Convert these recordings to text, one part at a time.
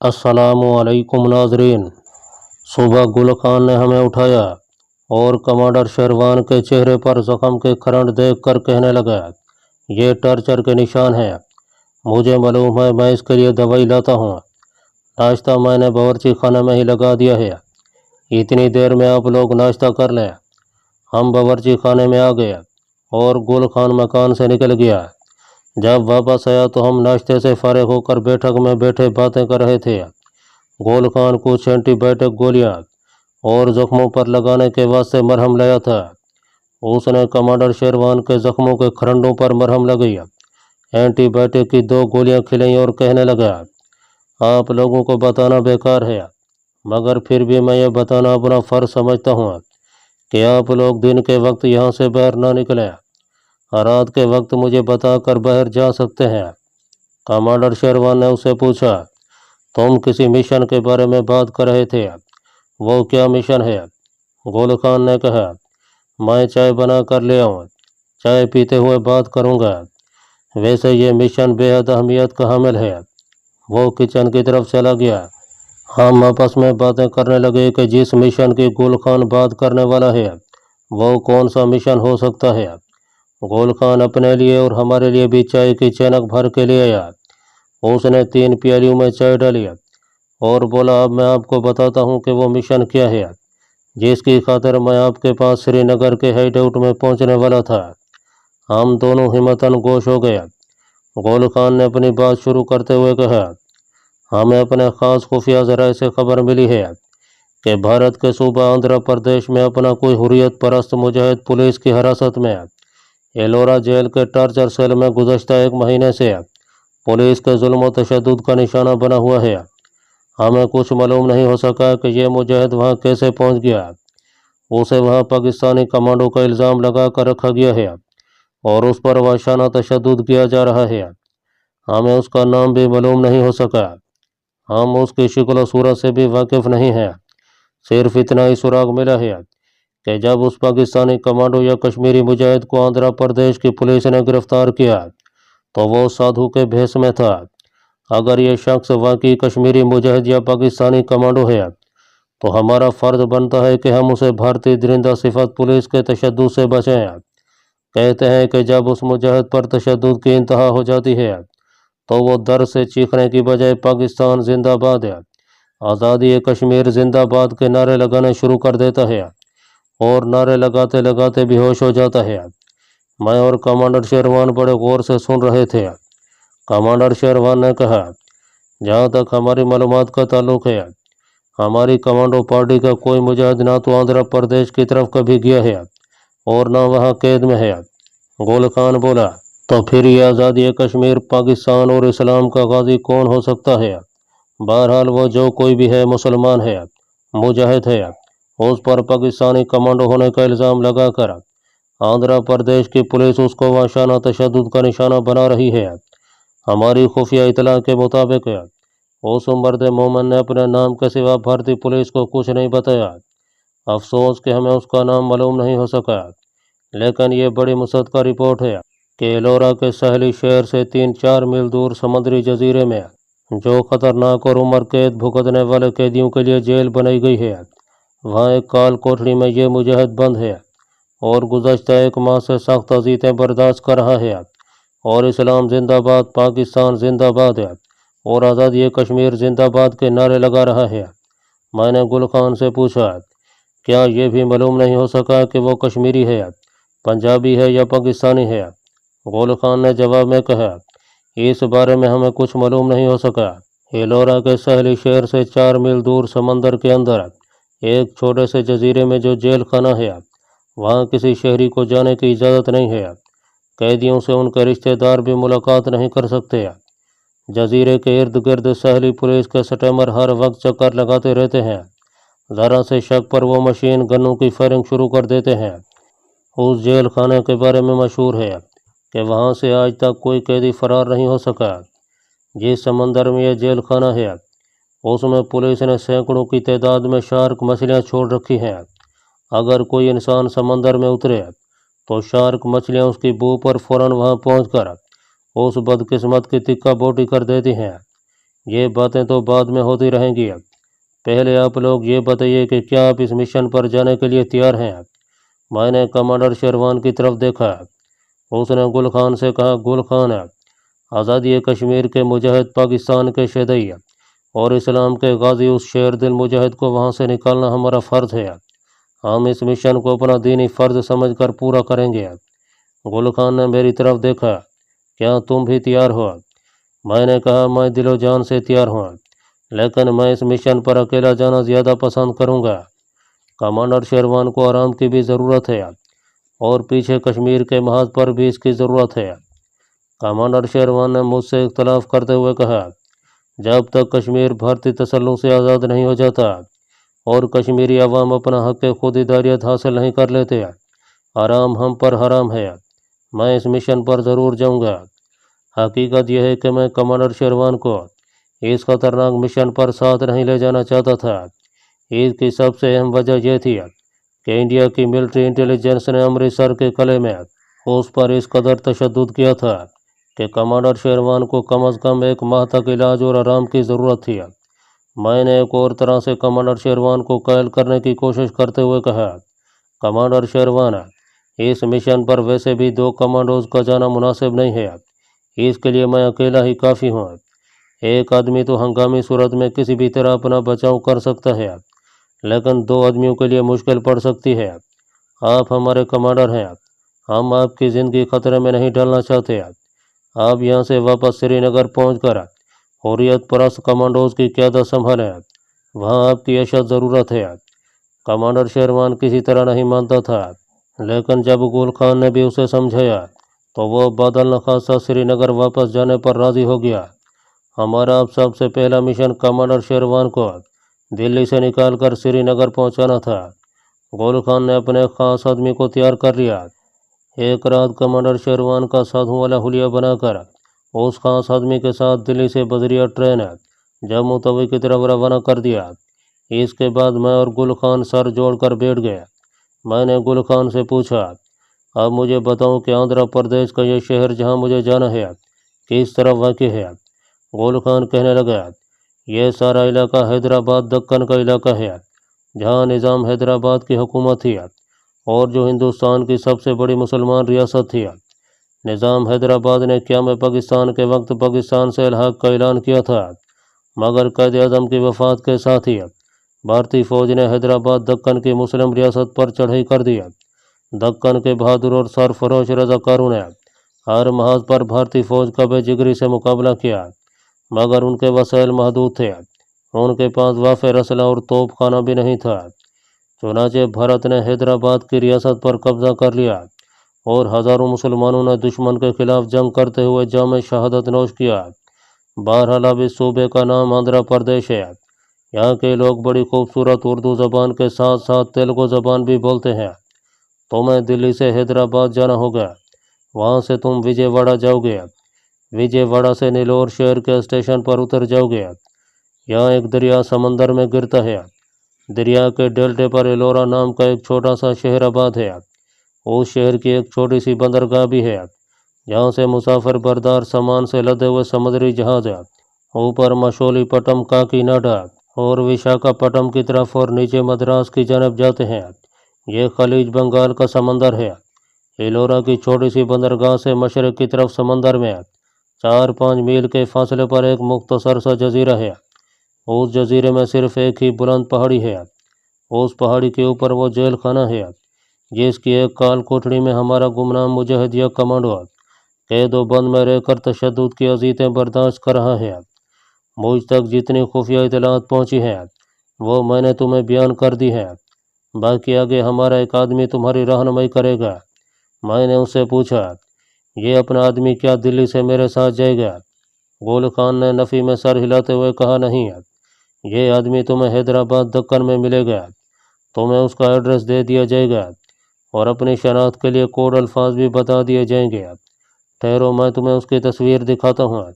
अस्सलामुअलैकुम नाजरीन। सुबह गुल खान ने हमें उठाया और कमांडर शेरवान के चेहरे पर जख्म के खरंड देखकर कहने लगा, ये टॉर्चर के निशान हैं। मुझे मालूम है, मैं इसके लिए दवाई लाता हूँ। नाश्ता मैंने बावर्ची खाने में ही लगा दिया है। इतनी देर में आप लोग नाश्ता कर लें। हम बावर्ची खाने में आ गए और गुल खान मकान से निकल गया। जब वापस आया तो हम नाश्ते से फारिग होकर बैठक में बैठे बातें कर रहे थे। गुल खान कुछ एंटीबायोटिक गोलियां और जख्मों पर लगाने के वास्ते मरहम लाया था। उसने कमांडर शेरवान के जख्मों के खरंडों पर मरहम लगाई, एंटीबायोटिक की 2 गोलियां खिलाई और कहने लगा, आप लोगों को बताना बेकार है, मगर फिर भी मैं ये बताना अपना फ़र्ज समझता हूँ कि आप लोग दिन के वक्त यहाँ से बाहर ना निकलें। रात के वक्त मुझे बताकर बाहर जा सकते हैं। कमांडर शेरवान ने उससे पूछा, तुम किसी मिशन के बारे में बात कर रहे थे, वो क्या मिशन है? गुल खान ने कहा, मैं चाय बना कर ले आऊँ, चाय पीते हुए बात करूँगा। वैसे ये मिशन बेहद अहमियत का हामिल है। वो किचन की तरफ चला गया। हम आपस में बातें करने लगे कि जिस मिशन की गुल खान बात करने वाला है वो कौन सा मिशन हो सकता है। गुल खान अपने लिए और हमारे लिए भी चाय की चैनक भर के ले आया। उसने 3 प्यालियों में चाय डाली और बोला, अब मैं आपको बताता हूँ कि वो मिशन क्या है जिसकी खातिर मैं आपके पास श्रीनगर के हाइडआउट में पहुँचने वाला था। हम दोनों हिम्मतन गोश हो गए। गुल खान ने अपनी बात शुरू करते हुए कहा, हमें अपने ख़ास खुफिया ज़राए से खबर मिली है कि भारत के सूबा आंध्र प्रदेश में अपना कोई हुर्रियत परस्त मुजाहिद पुलिस की हिरासत में एलोरा जेल के टॉर्चर सेल में गुज़श्ता 1 महीने से पुलिस के जुल्म व तशद्दुद का निशाना बना हुआ है। हमें कुछ मालूम नहीं हो सका कि ये मुजाहिद वहाँ कैसे पहुँच गया। उसे वहाँ पाकिस्तानी कमांडो का इल्ज़ाम लगा कर रखा गया है और उस पर वहशाना तशद्दुद किया जा रहा है। हमें उसका नाम भी मालूम नहीं हो सका। हम उसकी शक्ल सूरत से भी वाकिफ़ नहीं हैं। सिर्फ इतना ही सुराग मिला है कि जब उस पाकिस्तानी कमांडो या कश्मीरी मुजाहिद को आंध्र प्रदेश की पुलिस ने गिरफ्तार किया तो वो साधु के भेष में था। अगर ये शख्स वाकई कश्मीरी मुजाहिद या पाकिस्तानी कमांडो है तो हमारा फ़र्ज बनता है कि हम उसे भारतीय दरिंदा सिफत पुलिस के तशद्दुद से बचें। कहते हैं कि जब उस मुजाहिद पर तशद्दुद की इंतहा हो जाती है तो वो दर्द से चीखने की बजाय पाकिस्तान जिंदाबाद है, आज़ादी कश्मीर जिंदाबाद के नारे लगाने शुरू कर देता है और नारे लगाते लगाते बेहोश हो जाता है। मैं और कमांडर शेरवान बड़े गौर से सुन रहे थे। कमांडर शेरवान ने कहा, जहाँ तक हमारी मालूमात का ताल्लुक है, हमारी कमांडो पार्टी का कोई मुजाहिद ना तो आंध्र प्रदेश की तरफ कभी गया है और ना वहाँ कैद में है। गुल खान बोला, तो फिर ये आज़ादी कश्मीर, पाकिस्तान और इस्लाम का गाजी कौन हो सकता है? बहरहाल वो जो कोई भी है मुसलमान है, मुजाहिद है। उस पर पाकिस्तानी कमांडो होने का इल्ज़ाम लगाकर आंध्र प्रदेश की पुलिस उसको वहशाना तशद्दुद का निशाना बना रही है। हमारी खुफिया इतला के मुताबिक उस मर्द मोमन ने अपने नाम के सिवा भारतीय पुलिस को कुछ नहीं बताया। अफसोस कि हमें उसका नाम मालूम नहीं हो सका, लेकिन ये बड़ी मुसद्दका रिपोर्ट है कि एलोरा के साहली शहर से 3-4 मील दूर समुद्री जजीरे में जो ख़तरनाक और उम्र कैद भुगतने वाले कैदियों के लिए जेल बनाई गई है, वहाँ एक काल कोठरी में ये मुजाहिद बंद है और गुज़श्ता 1 माह से सख्त अज़ीतें बर्दाश्त कर रहा है और इस्लाम जिंदाबाद, पाकिस्तान जिंदाबाद है और आज़ादी कश्मीर जिंदाबाद के नारे लगा रहा है। मैंने गुल खान से पूछा, क्या ये भी मालूम नहीं हो सका कि वो कश्मीरी है, पंजाबी है या पाकिस्तानी है? गुल खान ने जवाब में कहा, इस बारे में हमें कुछ मालूम नहीं हो सका। एलोरा के साहली शहर से 4 मील दूर समंदर के अंदर एक छोटे से जजीरे में जो जेल खाना है, वहाँ किसी शहरी को जाने की इजाज़त नहीं है। कैदियों से उनके रिश्तेदार भी मुलाकात नहीं कर सकते। जजीरे के इर्द गिर्द साहली पुलिस के स्टैमर हर वक्त चक्कर लगाते रहते हैं। ज़रा से शक पर वो मशीन गनों की फायरिंग शुरू कर देते हैं। उस जेल खाने के बारे में मशहूर है कि वहाँ से आज तक कोई कैदी फरार नहीं हो सका। जिस समंदर में यह जेल खाना है उसमें पुलिस ने सैकड़ों की तादाद में शार्क मछलियाँ छोड़ रखी हैं। अगर कोई इंसान समंदर में उतरे तो शार्क मछलियाँ उसकी बू पर फ़ौरन वहाँ पहुँचकर उस बदकिस्मत की तिक्का बोटी कर देती हैं। یہ باتیں تو بعد میں ہوتی رہیں گی، پہلے آپ لوگ یہ بتائیے کہ کیا آپ اس مشن پر جانے کے لیے تیار ہیں؟ میں نے کمانڈر شیروان کی طرف دیکھا، اس نے گل خان سے کہا، گل خان، آزادی کشمیر کے مجاہد، پاکستان کے شہدائی اور اسلام کے غازی اس شیر دل مجاہد کو وہاں سے نکالنا ہمارا فرض ہے، ہم اس مشن کو اپنا دینی فرض سمجھ کر پورا کریں گے۔ گل خان نے میری طرف دیکھا، کیا تم بھی تیار ہو؟ میں نے کہا، میں دل و جان سے تیار ہوں، لیکن میں اس مشن پر اکیلا جانا زیادہ پسند کروں گا۔ کمانڈر شیروان کو آرام کی بھی ضرورت ہے اور پیچھے کشمیر کے محاذ پر بھی اس کی ضرورت ہے۔ کمانڈر شیروان نے مجھ سے اختلاف کرتے ہوئے کہا، جب تک کشمیر بھارتی تسلط سے آزاد نہیں ہو جاتا اور کشمیری عوام اپنا حق خود اداریت حاصل نہیں کر لیتے، آرام ہم پر حرام ہے۔ میں اس مشن پر ضرور جاؤں گا۔ حقیقت یہ ہے کہ میں کمانڈر شیروان کو اس خطرناک مشن پر ساتھ نہیں لے جانا چاہتا تھا۔ اس کی سب سے اہم وجہ یہ تھی کہ انڈیا کی ملٹری انٹیلیجنس نے امرتسر کے قلعے میں اس پر اس قدر تشدد کیا تھا کہ کمانڈر شیروان کو کم از کم 1 ماہ تک علاج اور آرام کی ضرورت تھی۔ میں نے ایک اور طرح سے کمانڈر شیروان کو قائل کرنے کی کوشش کرتے ہوئے کہا، کمانڈر شیروان، اس مشن پر ویسے بھی 2 کمانڈوز کا جانا مناسب نہیں ہے، اس کے لیے میں اکیلا ہی کافی ہوں۔ ایک آدمی تو ہنگامی صورت میں کسی بھی طرح اپنا بچاؤ کر سکتا ہے، لیکن 2 آدمیوں کے لیے مشکل پڑ سکتی ہے۔ آپ ہمارے کمانڈر ہیں، ہم آپ کی زندگی خطرے میں نہیں ڈالنا چاہتے۔ آپ یہاں سے واپس سری نگر پہنچ کر حریت پرست کمانڈوز کی قیادت سنبھالیں، وہاں آپ کی اشد ضرورت ہے۔ کمانڈر شیروان کسی طرح نہیں مانتا تھا، لیکن جب گل خان نے بھی اسے سمجھایا تو وہ بادل نخواستہ سری نگر واپس جانے پر راضی ہو گیا۔ ہمارا اب سب سے پہلا مشن کمانڈر شیروان کو دلی سے نکال کر سری نگر پہنچانا تھا۔ گل خان نے اپنے خاص آدمی کو تیار کر لیا۔ ایک رات کمانڈر شیروان کا سادھو والا حلیہ بنا کر اس خاص آدمی کے ساتھ دلی سے بذریعہ ٹرین جموں توی کی طرف روانہ کر دیا۔ اس کے بعد میں اور گل خان سر جوڑ کر بیٹھ گئے۔ میں نے گل خان سے پوچھا، اب مجھے بتاؤں کہ آندھرا پردیش کا یہ شہر جہاں مجھے جانا ہے کس طرف واقع ہے؟ گل خان کہنے لگا، یہ سارا علاقہ حیدرآباد دکن کا علاقہ ہے، جہاں نظام حیدرآباد کی حکومت تھی اور جو ہندوستان کی سب سے بڑی مسلمان ریاست تھی۔ نظام حیدرآباد نے قیام پاکستان کے وقت پاکستان سے الحاق کا اعلان کیا تھا، مگر قائد اعظم کی وفات کے ساتھ ہی بھارتی فوج نے حیدرآباد دکن کی مسلم ریاست پر چڑھائی کر دی۔ دکن کے بہادر اور سرفروش رضاکاروں نے ہر محاذ پر بھارتی فوج کا بے جگری سے مقابلہ کیا، مگر ان کے وسائل محدود تھے، ان کے پاس وافر اسلحہ اور توپ خانہ بھی نہیں تھا۔ چنانچہ بھارت نے حیدرآباد کی ریاست پر قبضہ کر لیا اور ہزاروں مسلمانوں نے دشمن کے خلاف جنگ کرتے ہوئے جام شہادت نوش کیا۔ بہرحال اب اس صوبے کا نام آندھرا پردیش ہے۔ یہاں کے لوگ بڑی خوبصورت اردو زبان کے ساتھ ساتھ تیلگو زبان بھی بولتے ہیں۔ تمہیں دلی سے حیدرآباد جانا ہوگا، وہاں سے تم وجے واڑہ جاؤ گے، وجے واڑہ سے نیلور شہر کے اسٹیشن پر اتر جاؤ گے۔ یہاں ایک دریا سمندر میں گرتا ہے، دریا کے ڈیلٹے پر ایلورا نام کا ایک چھوٹا سا شہر آباد ہے۔ اس شہر کی ایک چھوٹی سی بندرگاہ بھی ہے، جہاں سے مسافر بردار سامان سے لدے ہوئے سمندری جہاز اوپر مشولی پٹم، کاکی ناڈا اور وشاکھا پٹم کی طرف اور نیچے مدراس کی جانب جاتے ہیں۔ یہ خلیج بنگال کا سمندر ہے۔ ایلورا کی چھوٹی سی بندرگاہ سے مشرق کی طرف سمندر میں 4-5 میل کے فاصلے پر ایک مختصر سا جزیرہ ہے۔ اس جزیرے میں صرف ایک ہی بلند پہاڑی ہے۔ اس پہاڑی کے اوپر وہ جیل خانہ ہے، جس کی ایک کال کوٹڑی میں ہمارا گمنام مجاہد یا کمانڈو قید و بند میں رہ کر تشدد کی اذیتیں برداشت کر رہا ہے۔ مجھ تک جتنی خفیہ اطلاعات پہنچی ہیں وہ میں نے تمہیں بیان کر دی ہے، باقی آگے ہمارا ایک آدمی تمہاری رہنمائی کرے گا۔ میں نے اس سے پوچھا، یہ اپنا آدمی کیا دلی سے میرے ساتھ جائے گا؟ گل خان نے نفی میں سر ہلاتے ہوئے کہا، نہیں، یہ آدمی تمہیں حیدرآباد دکن میں ملے گا، تمہیں اس کا ایڈریس دے دیا جائے گا اور اپنی شناخت کے لیے کوڈ الفاظ بھی بتا دیے جائیں گے۔ ٹھہرو، میں تمہیں اس کی تصویر دکھاتا ہوں۔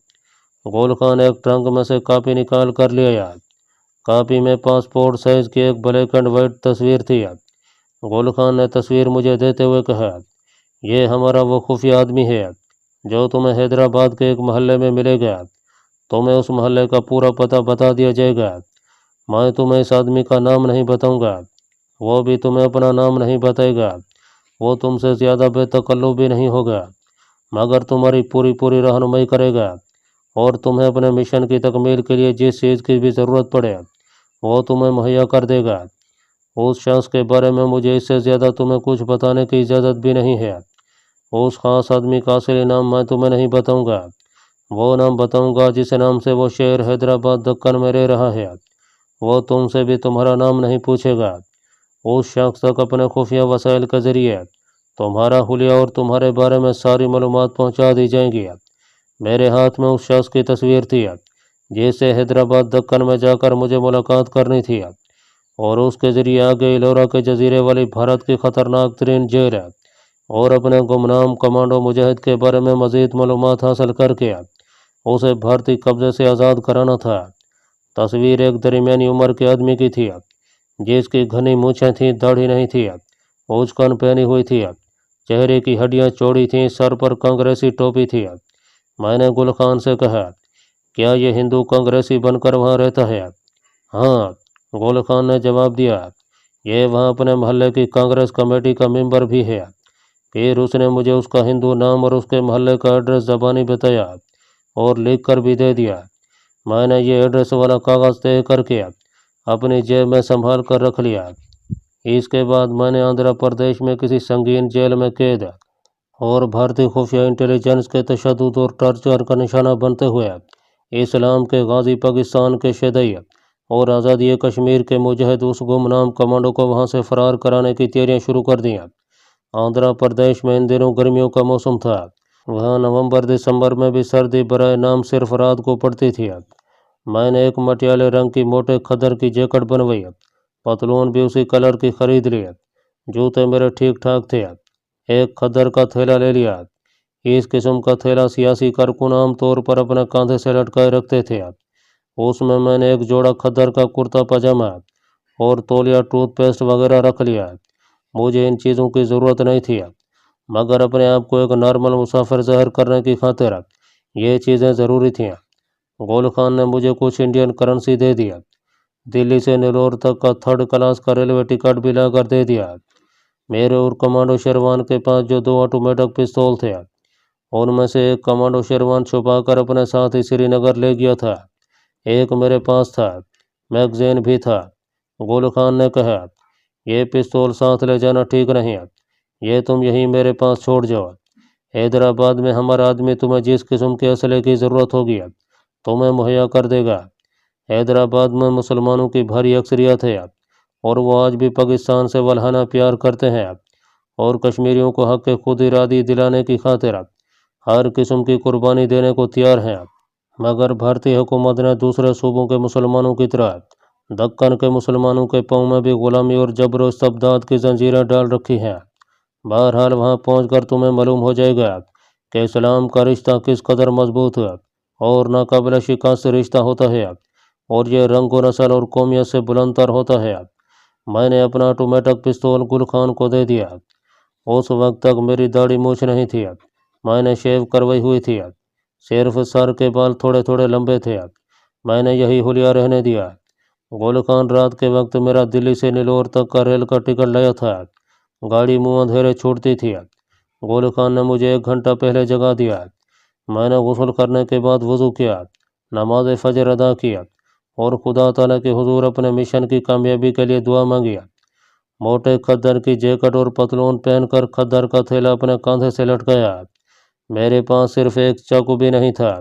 گل خان ایک ٹرنک میں سے کاپی نکال کر لے آیا۔ کاپی میں پاسپورٹ سائز کی ایک بلیک اینڈ وائٹ تصویر تھی۔ گل خان نے تصویر مجھے دیتے ہوئے کہا، یہ ہمارا وہ خفیہ آدمی ہے جو تمہیں حیدرآباد کے ایک محلے میں ملے گا۔ तुम्हें उस मोहल्ले का पूरा पता बता दिया जाएगा। मैं तुम्हें इस आदमी का नाम नहीं बताऊंगा, वो भी तुम्हें अपना नाम नहीं बताएगा। वो तुमसे ज़्यादा बेतकल्लुफ़ भी नहीं होगा, मगर तुम्हारी पूरी पूरी रहनुमाई करेगा और तुम्हें अपने मिशन की तकमील के लिए जिस चीज़ की भी ज़रूरत पड़े वो तुम्हें मुहैया कर देगा। उस शख्स के बारे में मुझे इससे ज़्यादा तुम्हें कुछ बताने की इजाज़त भी नहीं है। उस ख़ास आदमी का असली नाम मैं तुम्हें नहीं बताऊंगा, वो नाम बताऊंगा जिस नाम से वो शहर हैदराबाद दक्कन में रह रहा है। वो तुमसे भी तुम्हारा नाम नहीं पूछेगा। उस शख्स तक अपने खुफिया वसाइल के ज़रिए तुम्हारा हुलिया और तुम्हारे बारे में सारी मालूमात पहुंचा दी जाएंगी। मेरे हाथ में उस शख्स की तस्वीर थी जिससे हैदराबाद दक्कन में जाकर मुझे मुलाकात करनी थी, और उसके ज़रिए आगे इलोरा के जजीरे वाली भारत की ख़तरनाक तरीन जेल और अपने गुमनाम कमांडो मुजाहिद के बारे में मज़ीद मालूमात हासिल करके उसे भारतीय कब्ज़े से आज़ाद कराना था। तस्वीर एक दरमियानी उम्र के आदमी की थी जिसकी घनी मूछें थीं, दाढ़ी नहीं थी, उचकन पहनी हुई थी, चेहरे की हड्डियां चौड़ी थीं, सर पर कांग्रेसी टोपी थी। मैंने गुल खान से कहा, क्या ये हिंदू कांग्रेसी बनकर वहाँ रहता है? हाँ, गुल खान ने जवाब दिया, ये वहाँ अपने मोहल्ले की कांग्रेस कमेटी का मेंबर भी है। फिर उसने मुझे उसका हिंदू नाम और उसके मोहल्ले का एड्रेस ज़बानी बताया और लिख कर भी दे दिया। मैंने ये एड्रेस वाला कागज़ तय करके अपनी जेब में संभाल कर रख लिया। इसके बाद मैंने आंध्र प्रदेश में किसी संगीन जेल में कैद और भारतीय खुफिया इंटेलिजेंस के तशद्दुद और टॉर्चर का निशाना बनते हुए इस्लाम के गाजी पाकिस्तान के शदई और आज़ादी कश्मीर के मुजाहिद उस गुमनाम कमांडो को वहां से फरार कराने की तैयारियां शुरू कर दी। आंध्र प्रदेश में इन दिनों गर्मियों का मौसम था। वहाँ नवंबर दिसंबर में भी सर्दी बराए नाम सिर्फ रात को पड़ती थी। मैंने एक मटियाले रंग की मोटे खदर की जैकेट बनवाई, पतलून भी उसी कलर की खरीद ली, जूते मेरे ठीक ठाक थे। एक खदर का थैला ले लिया। इस किस्म का थैला सियासी कारकुन आम तौर पर अपने कांधे से लटकाए रखते थे। उसमें मैंने एक जोड़ा खदर का कुर्ता पजामा और तौलिया टूथपेस्ट वगैरह रख लिया। मुझे इन चीज़ों की ज़रूरत नहीं थी, मगर अपने आप को एक नॉर्मल मुसाफिर ज़ाहिर करने की खातिर ये चीज़ें ज़रूरी थीं। गुल खान ने मुझे कुछ इंडियन करेंसी दे दिया। दिल्ली से नेल्लोर तक का थर्ड क्लास का रेलवे टिकट भी लाकर दे दिया। मेरे और कमांडो शेरवान के पास जो 2 ऑटोमेटिक पिस्तौल थे, उनमें से एक कमांडो शेरवान छुपाकर अपने साथ ही श्रीनगर ले गया था। एक मेरे पास था, मैगजीन भी था। गुल खान ने कहा, ये पिस्तौल साथ ले जाना ठीक नहीं, ये तुम यहीं मेरे पास छोड़ जाओ। हैदराबाद में हमारा आदमी तुम्हें जिस किस्म के असले की ज़रूरत होगी तुम्हें मुहैया कर देगा। हैदराबाद में मुसलमानों की भारी अक्सरियत है और वो आज भी पाकिस्तान से वल्हाना प्यार करते हैं और कश्मीरियों को हक खुद इरादी दिलाने की खातिर हर किस्म की कुर्बानी देने को तैयार हैं। मगर भारतीय हुकूमत ने दूसरे सूबों के मुसलमानों की तरह दक्कन के मुसलमानों के पाँव में भी गुलामी और जबर इस्तबदाद की जंजीरें डाल रखी हैं। बहरहाल वहाँ पहुँचकर तुम्हें मालूम हो जाएगा कि इस्लाम का रिश्ता किस कदर मजबूत और नाकाबिल शिकस्त रिश्ता होता है और ये रंग व नस्ल और कौमियत से बुलंदतर होता है। मैंने अपना ऑटोमेटिक पिस्तौल गुल खान को दे दिया। उस वक्त तक मेरी दाढ़ी मूछ नहीं थी, मैंने शेव करवाई हुई थी, सिर्फ सर के बाल थोड़े थोड़े लंबे थे। मैंने यही हुलिया रहने दिया। गुल खान रात के वक्त मेरा दिल्ली से नेल्लोर तक का रेल का टिकट लाया था। गाड़ी मुँह अंधेरे छूटती थी। गुल खान ने मुझे 1 घंटा पहले जगा दिया। मैंने गुस्ल करने के बाद वज़ू किया, नमाज फजर अदा किया और खुदा ताला के हुजूर अपने मिशन की कामयाबी के लिए दुआ मांगी। मोटे खद्दर की जैकेट और पतलून पहनकर खद्दर का थैला अपने कंधे से लटकाया। मेरे पास सिर्फ एक चाकू भी नहीं था।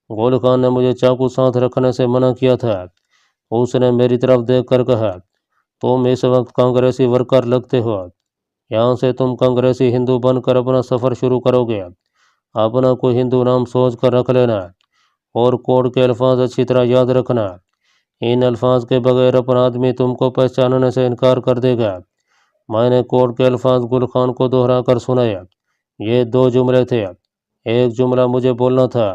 गुल खान ने मुझे चाकू साथ रखने से मना किया था। उसने मेरी तरफ देखकर कहा, तुम इस वक्त कांग्रेसी वर्कर लगते हो, यहाँ से तुम कांग्रेसी हिंदू बनकर अपना सफ़र शुरू करोगे। अपना कोई हिंदू नाम सोच कर रख लेना और कोड के अल्फाज अच्छी तरह याद रखना। इन अल्फाज के बगैर अपना आदमी तुमको पहचानने से इनकार कर देगा। मैंने कोड के अल्फाज गुल खान को दोहरा कर सुनाया। ये 2 जुमले थे। एक जुमला मुझे बोलना था,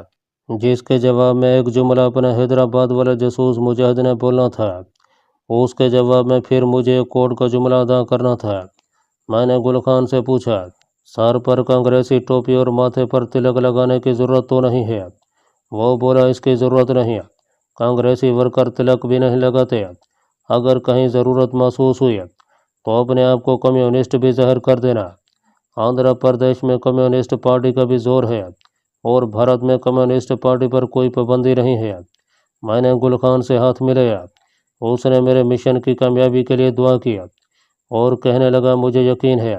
जिसके जवाब में एक जुमला अपने हैदराबाद वाले जासूस मुजाहिद ने बोलना था। उसके जवाब में फिर मुझे एक कोड का जुमला अदा करना था। मैंने गुल खान से पूछा, सर पर कांग्रेसी टोपी और माथे पर तिलक लगाने की ज़रूरत तो नहीं है? वो बोला, इसकी ज़रूरत नहीं है, कांग्रेसी वर्कर तिलक भी नहीं लगाते। अगर कहीं ज़रूरत महसूस हुई तो अपने आप को कम्युनिस्ट भी ज़ाहिर कर देना। आंध्र प्रदेश में कम्युनिस्ट पार्टी का भी जोर है और भारत में कम्युनिस्ट पार्टी पर कोई पाबंदी नहीं है। मैंने गुल खान से हाथ मिलाया। उसने मेरे मिशन की कामयाबी के लिए दुआ किया और कहने लगा, मुझे यकीन है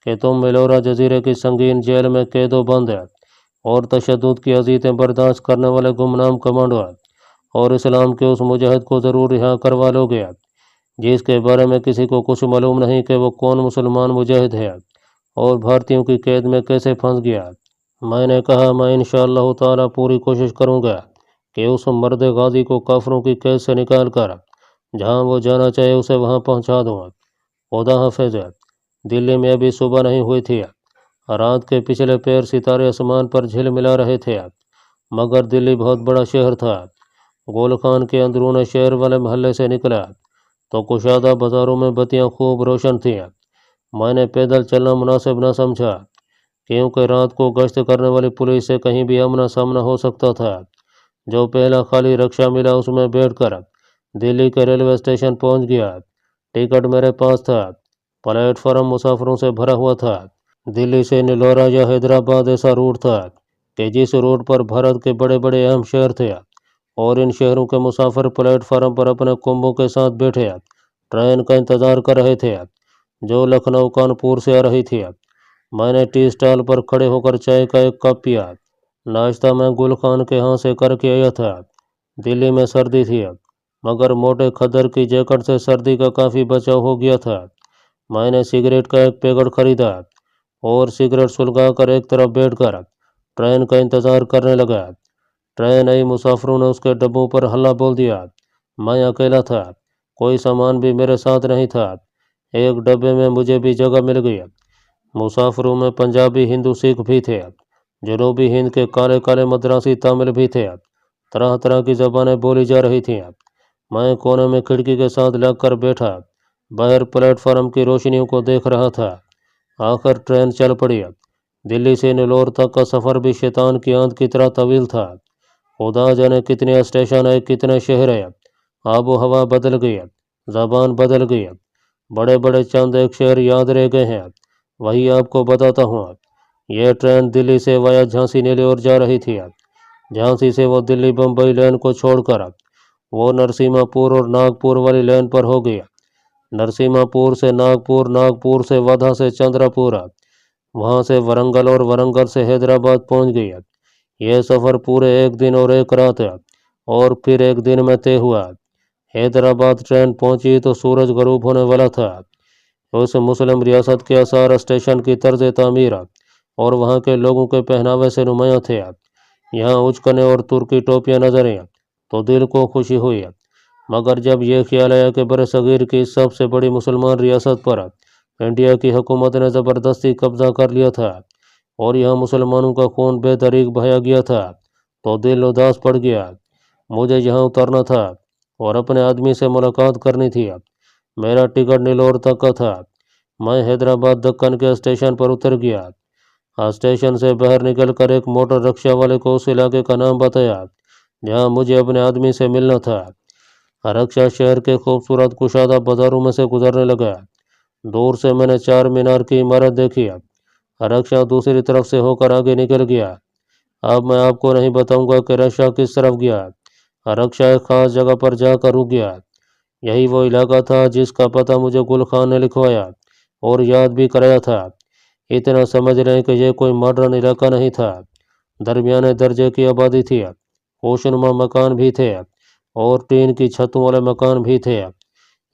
कि तुम मेलोरा जजीरे की संगीन जेल में कैदो बंद है और तशद्दुद की अजीतें बर्दाश्त करने वाले गुमनाम कमांडो और इस्लाम के उस मुजाहिद को ज़रूर रिहा करवा लोगे जिसके बारे में किसी को कुछ मालूम नहीं कि वो कौन मुसलमान मुजाहिद है और भारतीयों की कैद में कैसे फंस गया। मैंने कहा, मैं इंशाअल्लाह ताला पूरी कोशिश करूँगा कि उस मर्द गाजी को काफरों की कैद से निकाल कर जहाँ वो जाना चाहे उसे वहाँ पहुँचा दूँ। खुदा हाफिज़। दिल्ली में अभी सुबह नहीं हुई थी। रात के पिछले पैर सितारे आसमान पर झिलमिला रहे थे, मगर दिल्ली बहुत बड़ा शहर था। गोल खान के अंदरूनी शहर वाले महल्ले से निकला तो कुशादा बाज़ारों में बत्तियां खूब रोशन थीं। मैंने पैदल चलना मुनासिब न समझा क्योंकि रात को गश्त करने वाली पुलिस से कहीं भी आमना सामना हो सकता था। जो पहला खाली रिक्शा मिला उसमें बैठकर दिल्ली के रेलवे स्टेशन पहुंच गया। टिकट मेरे पास था। प्लेटफार्म मुसाफिरों से भरा हुआ था। दिल्ली से नेलोरा या हैदराबाद ऐसा रूट था कि जिस रोड पर भारत के बड़े बड़े अहम शहर थे और इन शहरों के मुसाफिर प्लेटफार्म पर अपने कुंभों के साथ बैठे ट्रेन का इंतज़ार कर रहे थे जो लखनऊ कानपुर से आ रही थी। मैंने टी स्टॉल पर खड़े होकर चाय का एक कप पिया। नाश्ता मैं गुल खान के यहाँ से करके आया था। दिल्ली में सर्दी थी मगर मोटे खद्दर की जैकेट से सर्दी का काफ़ी बचाव हो गया था। मैंने सिगरेट का एक पैकेट खरीदा और सिगरेट सुलगा कर एक तरफ बैठकर ट्रेन का इंतज़ार करने लगा। ट्रेन आई, मुसाफिरों ने उसके डब्बों पर हल्ला बोल दिया। मैं अकेला था, कोई सामान भी मेरे साथ नहीं था। एक डब्बे में मुझे भी जगह मिल गई। मुसाफिरों में पंजाबी, हिंदू, सिख भी थे। जनूबी हिंद के काले काले मद्रासी तमिल भी थे। तरह तरह की ज़बानें बोली जा रही थीं। मैं कोने में खिड़की के साथ लगकर बैठा बाहर प्लेटफार्म की रोशनियों को देख रहा था। आखिर ट्रेन चल पड़ी। दिल्ली से नेलोर तक का सफ़र भी शैतान की आंत की तरह तवील था। खुदा जाने कितने स्टेशन है, कितने शहर है। आबो हवा बदल गई, ज़बान बदल गई। बड़े बड़े चंद एक शहर याद रह गए हैं। वही आपको बताता हूँ। यह ट्रेन दिल्ली से वाया झांसी नेल्लोर जा रही थी। झांसी से वो दिल्ली बम्बई लाइन को छोड़कर वो नरसिम्हापुर और नागपुर वाली लाइन पर हो गया। नरसिम्हापुर से नागपुर, नागपुर से वर्धा से चंद्रपुर, वहाँ से वरंगल और वरंगल से हैदराबाद पहुँच गई। यह सफ़र पूरे एक दिन और एक रात और फिर एक दिन में तय हुआ। हैदराबाद ट्रेन पहुंची तो सूरज गरूब होने वाला था। उस मुस्लिम रियासत के आसार स्टेशन की तर्ज तामीर और वहाँ के लोगों के पहनावे से नुमायाँ थे। यहाँ उचकने और तुर्की टोपियाँ नजर आईं तो दिल को खुशी हुई, मगर जब यह ख्याल आया कि बरसगीर की सबसे बड़ी मुसलमान रियासत पर इंडिया की हुकूमत ने ज़बरदस्ती कब्जा कर लिया था और यहाँ मुसलमानों का खून बेतरीक बहाया गया था, तो दिल उदास पड़ गया। मुझे यहाँ उतरना था और अपने आदमी से मुलाकात करनी थी। मेरा टिकट नेल्लोर तक का था। मैं हैदराबाद दक्कन के स्टेशन पर उतर गया। स्टेशन से बाहर निकलकर एक मोटर रिक्शा वाले को उस इलाके का नाम बताया जहाँ मुझे अपने आदमी से मिलना था। रिक्शा शहर के खूबसूरत कुशादा बाजारों में से गुजरने लगा। दूर से मैंने चार मीनार की इमारत देखी। रिक्शा दूसरी तरफ से होकर आगे निकल गया। अब मैं आपको नहीं बताऊंगा कि रिक्शा किस तरफ गया। रिक्शा एक खास जगह पर जाकर रुक गया। यही वो इलाका था जिसका पता मुझे गुल खान ने लिखवाया और याद भी कराया था। इतना समझ लें कि यह कोई मॉडर्न इलाका नहीं था। दरमियाने दर्जे की आबादी थी, होशनुमा मकान भी थे और टीन की छतों वाले मकान भी थे।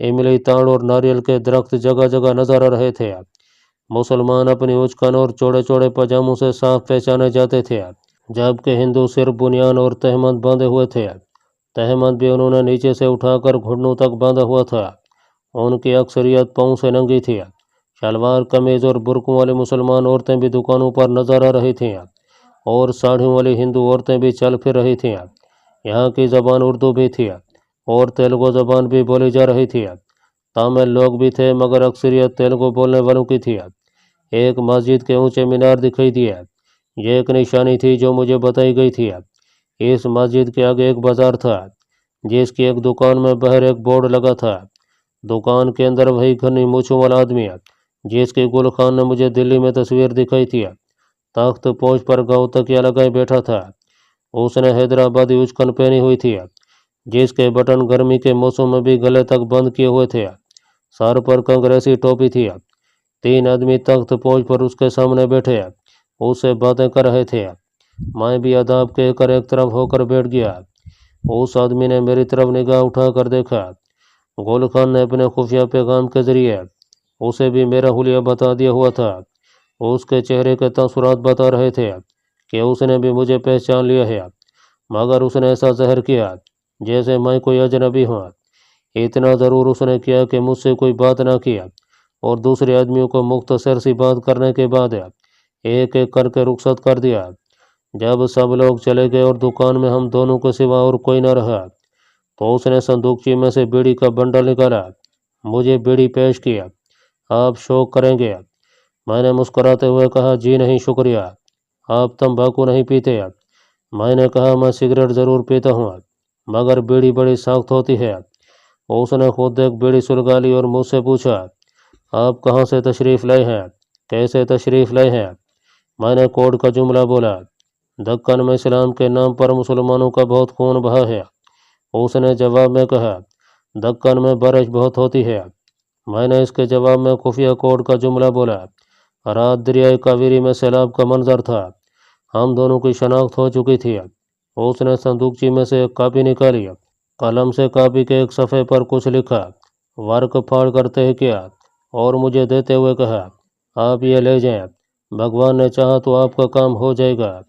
इमली, ताड़ और नारियल के दरख्त जगह जगह नजर आ रहे थे। मुसलमान अपनी उचकन और चौड़े चौड़े पजामों से साफ पहचाने जाते थे, जबकि हिंदू सिर्फ बुनियान और तहमद बांधे हुए थे। तहमद भी उन्होंने नीचे से उठाकर घुटनों तक बांधा हुआ था। उनकी अक्सरियत पाँव से नंगी थी। शलवार कमीज और बुरकों वाली मुसलमान औरतें भी दुकानों पर नजर आ रही थीं और साड़ियों वाली हिंदू औरतें भी चल फिर रही थीं। यहाँ की ज़बान उर्दू भी थी और तेलुगु ज़बान भी बोली जा रही थी। तमिल लोग भी थे मगर अक्सरियत तेलुगु बोलने वालों की थी। एक मस्जिद के ऊंचे मीनार दिखाई दिए। ये एक निशानी थी जो मुझे बताई गई थी। इस मस्जिद के आगे एक बाजार था, जिसकी एक दुकान में बाहर एक बोर्ड लगा था। दुकान के अंदर वही घनी मूछों वाला आदमी, जिसकी गुल खान ने मुझे दिल्ली में तस्वीर दिखाई थी, तख्त पोछ पर गाँव तकिया लगाए बैठा था। उसने हैदराबादी उचकन पहनी हुई थी, जिसके बटन गर्मी के मौसम में भी गले तक बंद किए हुए थे। सर पर कांग्रेसी टोपी थी। 3 आदमी तख्त पोछ पर उसके सामने बैठे उससे बातें कर रहे थे। मैं भी आदाब कहकर एक तरफ होकर बैठ गया। उस आदमी ने मेरी तरफ निगाह उठाकर देखा। गुल खान ने अपने खुफिया पैगाम के जरिए उसे भी मेरा हुलिया बता दिया हुआ था। उसके चेहरे के तसुरात बता रहे थे कि उसने भी मुझे पहचान लिया है, मगर उसने ऐसा ज़हर किया जैसे मैं कोई अजनबी हूँ। इतना ज़रूर उसने किया कि मुझसे कोई बात ना किया और दूसरे आदमियों को मुख्तसर सी बात करने के बाद एक एक करके रुखसत कर दिया। जब सब लोग चले गए और दुकान में हम दोनों के सिवा और कोई न रहा, तो उसने संदूकची में से बीड़ी का बंडल निकाला, मुझे बीड़ी पेश किया। आप शौक करेंगे? मैंने मुस्कुराते हुए कहा, जी नहीं शुक्रिया। आप तंबाकू नहीं पीते? मैंने कहा, मैं सिगरेट ज़रूर पीता हूँ, मगर बीड़ी बड़ी सख्त होती है। उसने खुद एक बीड़ी सुलगा ली और मुझसे पूछा, आप कहाँ से तशरीफ़ लाए हैं, कैसे तशरीफ़ लाए हैं? मैंने कोड का जुमला बोला। दक्कन में इस्लाम के नाम पर मुसलमानों का बहुत खून बहा है। उसने जवाब में कहा, दक्कन में बारिश बहुत होती है। मैंने इसके जवाब में खुफिया कोड का जुमला बोला। रात दरियाई कावेरी में सैलाब का मंजर था। हम दोनों की शनाख्त हो चुकी थी। उसने संदूकची में से एक कापी निकाली, कलम से कापी के एक सफ़े पर कुछ लिखा, वर्क फाड़ करते ही किया और मुझे देते हुए कहा, आप ये ले जाएं, भगवान ने चाहा तो आपका काम हो जाएगा।